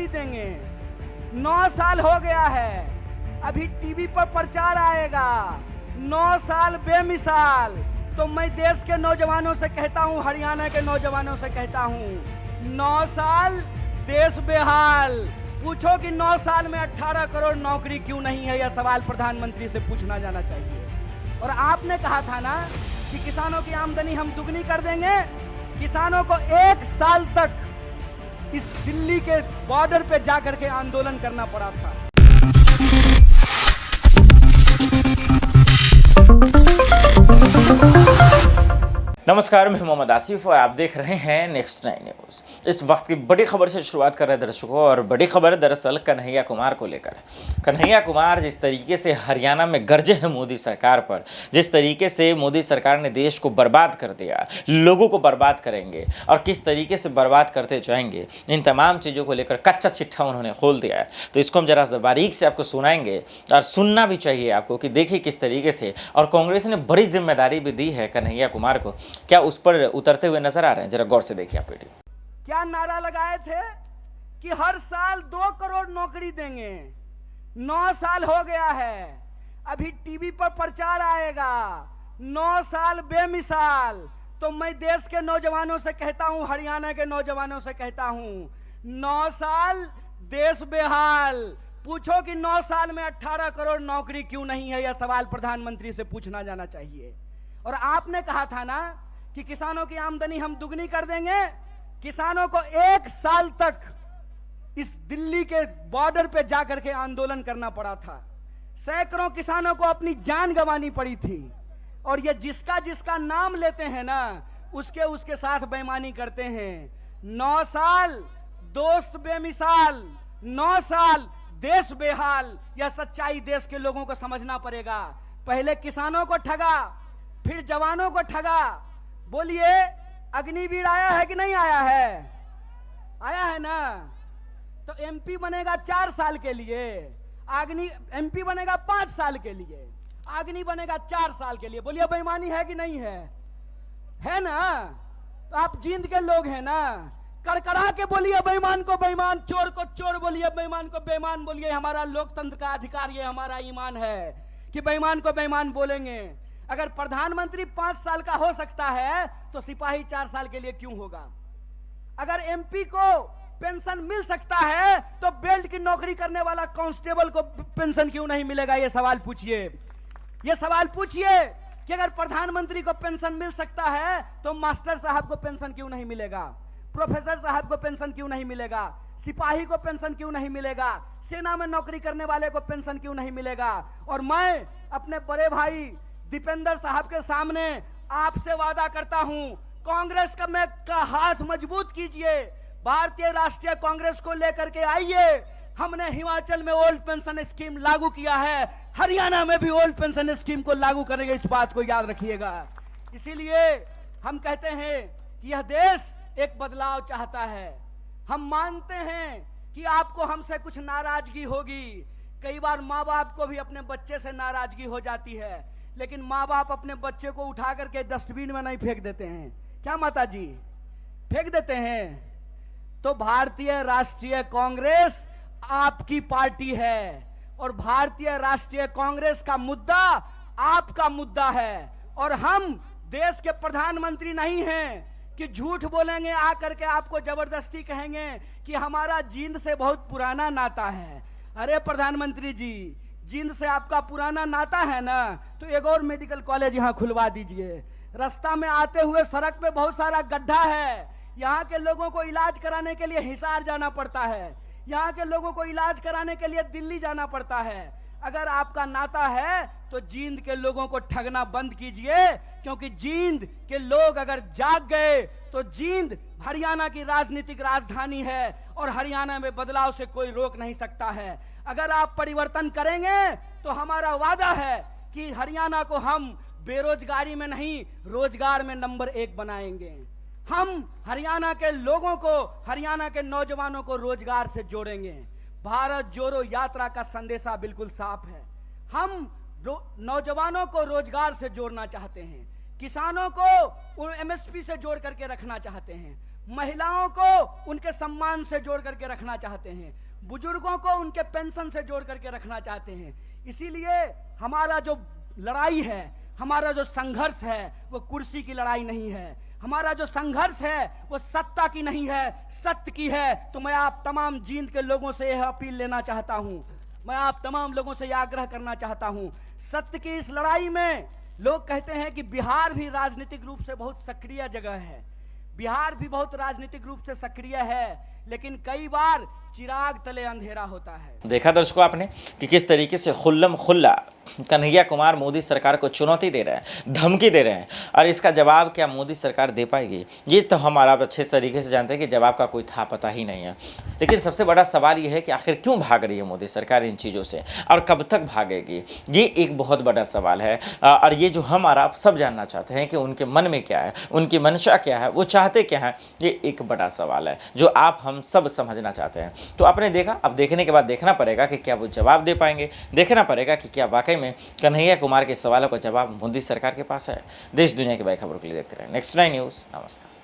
देंगे। 9 साल हो गया है, अभी टीवी पर प्रचार आएगा, 9 साल बेमिसाल। तो मैं देश के नौजवानों से कहता हूं, हरियाणा के नौजवानों से कहता हूं, 9 साल देश बेहाल। पूछो कि 9 साल में 18 करोड़ नौकरी क्यों नहीं है, यह सवाल प्रधानमंत्री से पूछना जाना चाहिए। और आपने कहा था ना कि किसानों की आमदनी हम दुगनी कर देंगे। किसानों को 1 साल तक इस दिल्ली के बॉर्डर पे जाकर के आंदोलन करना पड़ा था। नमस्कार, मैं मोहम्मद आसिफ और आप देख रहे हैं नेक्स्ट 9 न्यूज़। इस वक्त की बड़ी खबर से शुरुआत कर रहे हैं दर्शकों, और बड़ी खबर दरअसल कन्हैया कुमार को लेकर। कन्हैया कुमार जिस तरीके से हरियाणा में गरजे हैं मोदी सरकार पर, जिस तरीके से मोदी सरकार ने देश को बर्बाद कर दिया, लोगों को बर्बाद करेंगे और किस तरीके से बर्बाद करते जाएंगे, इन तमाम चीज़ों को लेकर कच्चा चिट्ठा उन्होंने खोल दिया है। तो इसको हम जरा बारीक से आपको सुनाएंगे और सुनना भी चाहिए आपको कि देखिए किस तरीके से, और कांग्रेस ने बड़ी जिम्मेदारी भी दी है कन्हैया कुमार को, क्या उस पर उतरते हुए नजर आ रहे हैं। जरा गौर से देखिए आप वीडियो। क्या नारा लगाए थे कि हर साल 2 करोड़ नौकरी देंगे। 9 साल हो गया है, अभी टीवी पर प्रचार आएगा, 9 साल बेमिसाल। तो मैं देश के नौजवानों से कहता हूं, हरियाणा के नौजवानों से कहता हूं, 9 साल देश बेहाल। पूछो कि 9 साल में 18 करोड़ नौकरी क्यों नहीं है, यह सवाल प्रधानमंत्री से पूछना जाना चाहिए। और आपने कहा था ना कि किसानों की आमदनी हम दुगनी कर देंगे। किसानों को 1 साल तक इस दिल्ली के बॉर्डर पे जाकर के आंदोलन करना पड़ा था। सैकड़ों किसानों को अपनी जान गंवानी पड़ी थी। और ये जिसका जिसका नाम लेते हैं ना, उसके साथ बेईमानी करते हैं। 9 साल दोस्त बेमिसाल, 9 साल देश बेहाल। यह सच्चाई देश के लोगों को समझना पड़ेगा। पहले किसानों को ठगा, फिर जवानों को ठगा। बोलिए, अग्निवीर आया है कि नहीं आया है? आया है ना। तो एमपी बनेगा 4 साल के लिए, एमपी बनेगा 5 साल के लिए, अग्नि बनेगा 4 साल के लिए। बोलिए, बेईमानी है कि नहीं है? है ना। तो आप जींद के लोग हैं ना, कड़कड़ा के बोलिए बेईमान को बेईमान, चोर को चोर बोलिए, बेईमान को बेईमान बोलिए। हमारा लोकतंत्र का अधिकार, ये हमारा ईमान है कि बेईमान को बेईमान बोलेंगे। अगर प्रधानमंत्री 5 साल का हो सकता है तो सिपाही 4 साल के लिए क्यों होगा? अगर एमपी को पेंशन मिल सकता है तो बेल्ट की नौकरी करने वाला कांस्टेबल को पेंशन क्यों नहीं मिलेगा? ये सवाल पूछिए। ये सवाल पूछिए कि अगर प्रधानमंत्री को पेंशन मिल सकता है तो मास्टर साहब को पेंशन क्यों नहीं मिलेगा? प्रोफेसर साहब को पेंशन क्यों नहीं मिलेगा? सिपाही को पेंशन क्यों नहीं मिलेगा? सेना में नौकरी करने वाले को पेंशन क्यों नहीं मिलेगा? और मैं अपने बड़े भाई दीपेंद्र साहब के सामने आपसे वादा करता हूं, कांग्रेस का हाथ मजबूत कीजिए, भारतीय राष्ट्रीय कांग्रेस को लेकर के आइए। हमने हिमाचल में ओल्ड पेंशन स्कीम लागू किया है, हरियाणा में भी ओल्ड पेंशन स्कीम को लागू करेंगे, इस बात को याद रखिएगा। इसीलिए हम कहते हैं कि यह देश एक बदलाव चाहता है। हम मानते हैं कि आपको हमसे कुछ नाराजगी होगी, कई बार माँ बाप को भी अपने बच्चे से नाराजगी हो जाती है, लेकिन माँ बाप अपने बच्चे को उठा करके डस्टबिन में नहीं फेंक देते हैं। क्या माता जी? फेंक देते हैं। तो भारतीय राष्ट्रीय कांग्रेस आपकी पार्टी है और भारतीय राष्ट्रीय कांग्रेस का मुद्दा आपका मुद्दा है। और हम देश के प्रधानमंत्री नहीं हैं कि झूठ बोलेंगे, आकर के आपको जबरदस्ती कहेंगे कि हमारा जींद से बहुत पुराना नाता है। अरे प्रधानमंत्री जी, जींद से आपका पुराना नाता है ना, तो एक और मेडिकल कॉलेज यहां खुलवा दीजिए। रास्ता में आते हुए सड़क पे बहुत सारा गड्ढा है, यहाँ के लोगों को इलाज कराने के लिए हिसार जाना पड़ता है, यहाँ के लोगों को इलाज कराने के लिए दिल्ली जाना पड़ता है। अगर आपका नाता है तो जींद के लोगों को ठगना बंद कीजिए, क्योंकि जींद के लोग अगर जाग गए तो जींद हरियाणा की राजनीतिक राजधानी है और हरियाणा में बदलाव से कोई रोक नहीं सकता है। अगर आप परिवर्तन करेंगे तो हमारा वादा है कि हरियाणा को हम बेरोजगारी में नहीं, रोजगार में नंबर 1 बनाएंगे। हम हरियाणा के लोगों को, हरियाणा के नौजवानों को रोजगार से जोड़ेंगे। भारत जोड़ो यात्रा का संदेशा बिल्कुल साफ है। हम नौजवानों को रोजगार से जोड़ना चाहते हैं, किसानों को एमएसपी से जोड़ करके रखना चाहते हैं, महिलाओं को उनके सम्मान से जोड़ करके रखना चाहते हैं, बुजुर्गों को उनके पेंशन से जोड़ करके रखना चाहते हैं। इसीलिए हमारा जो लड़ाई है, हमारा जो संघर्ष है, वो कुर्सी की लड़ाई नहीं है। हमारा जो संघर्ष है वो सत्ता की नहीं है, सत्य की है। तो मैं आप तमाम जींद के लोगों से यह अपील लेना चाहता हूं, मैं आप तमाम लोगों से यह आग्रह करना चाहता हूं, सत्य की इस लड़ाई में लोग कहते हैं कि बिहार भी राजनीतिक रूप से बहुत सक्रिय जगह है, बिहार भी बहुत राजनीतिक रूप से सक्रिय है, लेकिन कई बार चिराग तले अंधेरा होता है। देखा दर्शकों आपने कि किस तरीके से खुल्लम खुल्ला कन्हैया कुमार मोदी सरकार को चुनौती दे रहे हैं, धमकी दे रहे हैं, और इसका जवाब क्या मोदी सरकार दे पाएगी, ये तो हम आप अच्छे तरीके से जानते हैं कि जवाब का कोई था पता ही नहीं है। लेकिन सबसे बड़ा सवाल ये है कि आखिर क्यों भाग रही है मोदी सरकार इन चीज़ों से, और कब तक भागेगी, ये एक बहुत बड़ा सवाल है। और ये जो हम और आप सब जानना चाहते हैं कि उनके मन में क्या है, उनकी मंशा क्या है, वो चाहते क्या है, ये एक बड़ा सवाल है जो आप हम सब समझना चाहते हैं। तो आपने देखा, अब देखने के बाद देखना पड़ेगा कि क्या वो जवाब दे पाएंगे, देखना पड़ेगा कि क्या वाकई में कन्हैया कुमार के सवालों का जवाब मोदी सरकार के पास है। देश दुनिया की बड़ी खबरों के लिए देखते रहे नेक्स्ट 9 न्यूज़। नमस्कार।